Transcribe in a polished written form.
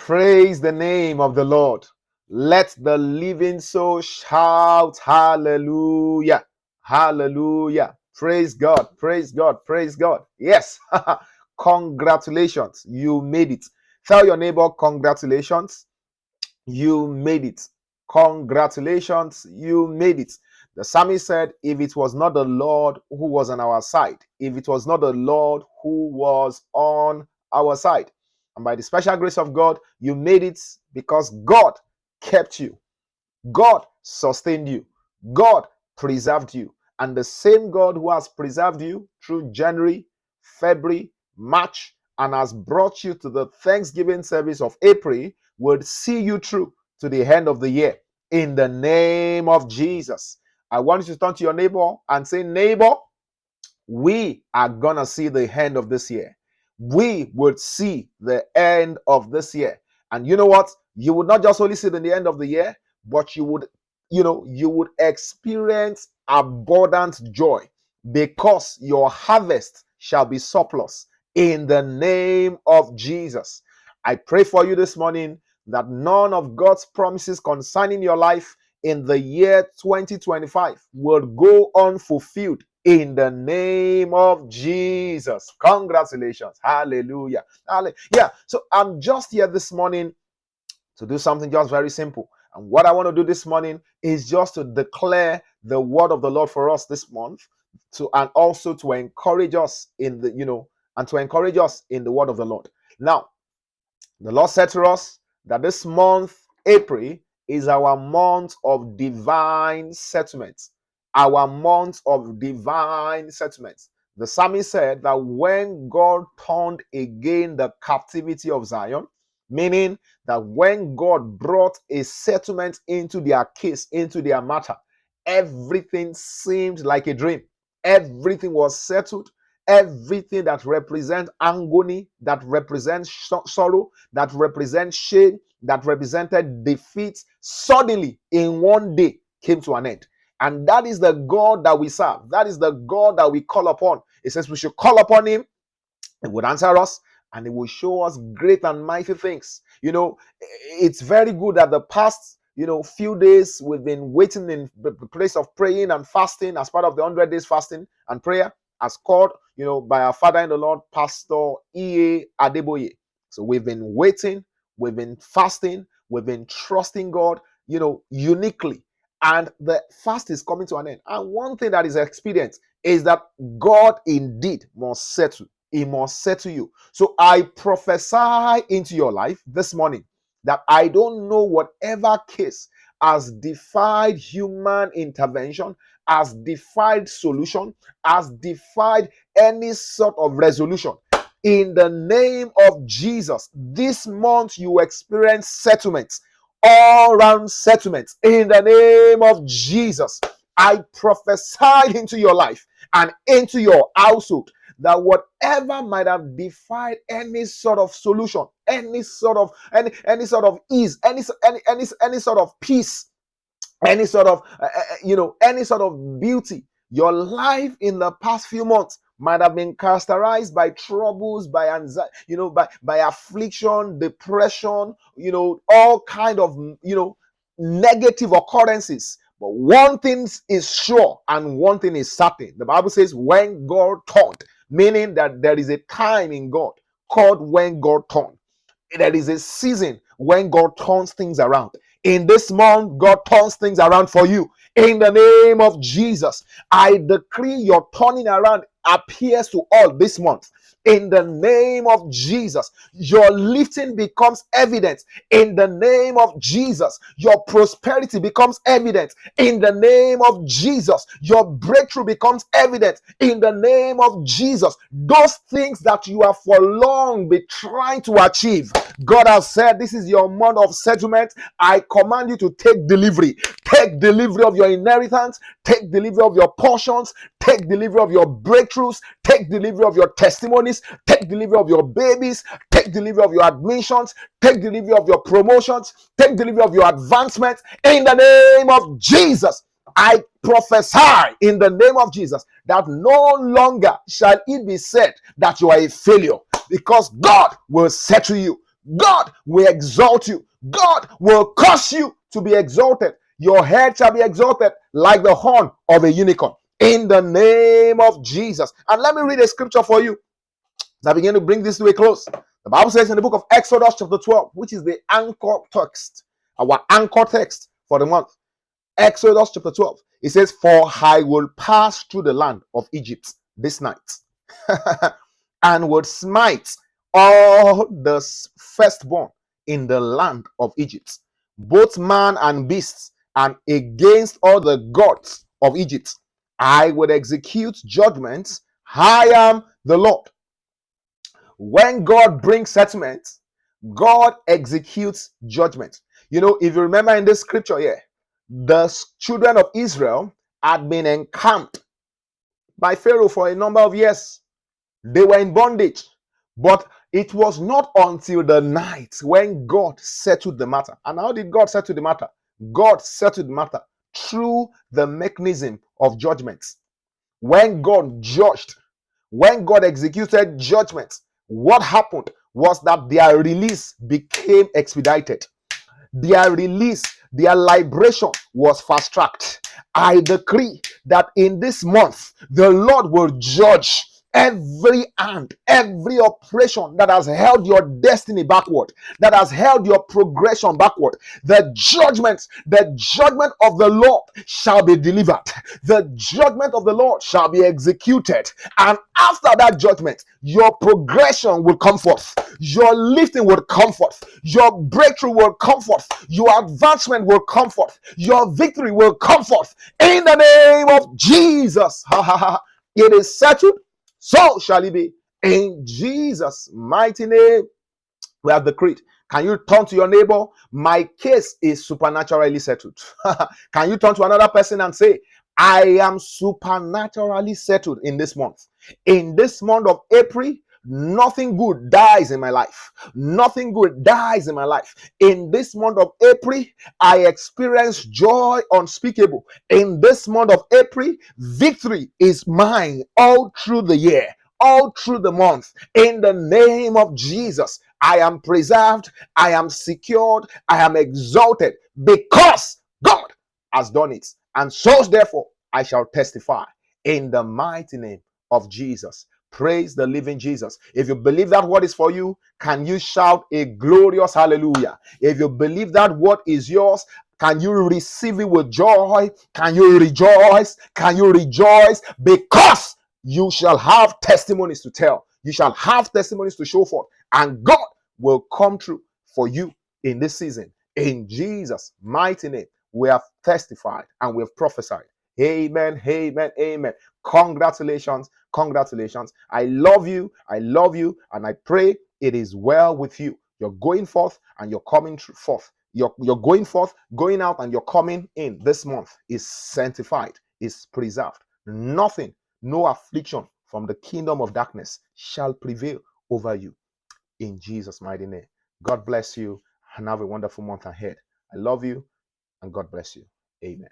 Praise the name of the Lord. Let the living soul shout hallelujah. Hallelujah. Praise God. Praise God. Praise God. Yes. Congratulations. You made it. Tell your neighbor, congratulations. You made it. Congratulations. You made it. The psalmist said, if it was not the Lord who was on our side, if it was not the Lord who was on our side, and by the special grace of God, you made it because God kept you. God sustained you. God preserved you. And the same God who has preserved you through January, February, March, and has brought you to the Thanksgiving service of April will see you through to the end of the year. In the name of Jesus. I want you to turn to your neighbor and say, neighbor, we are going to see the end of this year. We would see the end of this year. And you know what? You would not just only see the end of the year, but you would, you would experience abundant joy because your harvest shall be surplus in the name of Jesus. I pray for you this morning that none of God's promises concerning your life in the year 2025 will go unfulfilled in the name of Jesus. Congratulations. Hallelujah. Yeah. So I'm just here this morning to do something just very simple. And what I want to do this morning is just to declare the word of the Lord for us this month, and also to encourage us in the, and to encourage us in the word of the Lord. Now, the Lord said to us that this month, April, is our month of divine settlements. Our month of divine settlements. The psalmist said that when God turned again the captivity of Zion, meaning that when God brought a settlement into their case, into their matter, everything seemed like a dream. Everything was settled. Everything that represents agony, that represents sorrow, that represents shame, that represented defeat, suddenly in one day came to an end. And that is the God that we serve. That is the God that we call upon. It says we should call upon him. He would answer us and he will show us great and mighty things. It's very good that the past few days we've been waiting in the place of praying and fasting as part of the 100 days fasting and prayer as called by our father in the Lord, Pastor E.A. Adeuyi. So we've been waiting, we've been fasting, we've been trusting God uniquely, and the fast is coming to an end. And one thing that is experienced is that God indeed must settle. He must settle you. So I prophesy into your life this morning that I don't know whatever case has defied human intervention, has defied solution, has defied any sort of resolution. In the name of Jesus, this month you experience settlements, all round settlements. In the name of Jesus, I prophesy into your life and into your household that whatever might have defied any sort of solution, any sort of ease, any sort of peace, any sort of any sort of beauty, your life in the past few months might have been characterized by troubles, by anxiety, by affliction, depression, all kind of negative occurrences. But one thing is sure and one thing is certain. The Bible says when God turned, meaning that there is a time in God called when God turned. There is a season when God turns things around. In this month, God turns things around for you. In the name of Jesus, I decree your turning around appears to all this month. In the name of Jesus, your lifting becomes evident. In the name of Jesus, your prosperity becomes evident. In the name of Jesus, your breakthrough becomes evident. In the name of Jesus, those things that you have for long been trying to achieve, God has said, this is your month of settlement. I command you to take delivery. Take delivery of your inheritance. Take delivery of your portions. Take delivery of your breakthroughs. Take delivery of your testimonies. Take delivery of your babies. Take delivery of your admissions. Take delivery of your promotions. Take delivery of your advancements. In the name of Jesus, I prophesy in the name of Jesus that no longer shall it be said that you are a failure, because God will settle you. God will exalt you. God will cause you to be exalted. Your head shall be exalted like the horn of a unicorn in the name of Jesus. And let me read a scripture for you. I begin to bring this to a close. The Bible says in the book of Exodus chapter 12, which is the anchor text, our anchor text for the month. Exodus chapter 12. It says, "For I will pass through the land of Egypt this night and would smite all the firstborn in the land of Egypt, both man and beast, and against all the gods of Egypt I would execute judgments. I am the Lord." When God brings settlement, God executes judgment. You know, if you remember in this scripture here, the children of Israel had been encamped by Pharaoh for a number of years. They were in bondage. But it was not until the night when God settled the matter. And how did God settle the matter? God settled the matter through the mechanism of judgments. When God judged, when God executed judgment, what happened was that their release became expedited. Their release, their liberation was fast-tracked. I decree that in this month, the Lord will judge every hand, every oppression that has held your destiny backward, that has held your progression backward. The judgment of the Lord shall be delivered. The judgment of the Lord shall be executed. And after that judgment, your progression will come forth. Your lifting will come forth. Your breakthrough will come forth. Your advancement will come forth. Your victory will come forth. In the name of Jesus. It is settled. So shall it be. In Jesus' mighty name, we have decreed. Can you turn to your neighbor? My case is supernaturally settled. Can you turn to another person and say, I am supernaturally settled in this month. In this month of April, nothing good dies in my life. Nothing good dies in my life. In this month of April, I experience joy unspeakable. In this month of April, victory is mine all through the year, all through the month. In the name of Jesus, I am preserved, I am secured, I am exalted because God has done it. And so therefore, I shall testify in the mighty name of Jesus. Praise the living Jesus. If you believe that word is for you, can you shout a glorious hallelujah? If you believe that word is yours, can you receive it with joy? Can you rejoice? Can you rejoice? Because you shall have testimonies to tell. You shall have testimonies to show forth. And God will come true for you in this season. In Jesus' mighty name, we have testified and we have prophesied. Amen, amen, amen. Congratulations, congratulations. I love you, and I pray it is well with you. You're going forth and you're coming forth. You're going forth, going out, and you're coming in. This month is sanctified, is preserved. Nothing, no affliction from the kingdom of darkness shall prevail over you. In Jesus' mighty name. God bless you and have a wonderful month ahead. I love you and God bless you. Amen.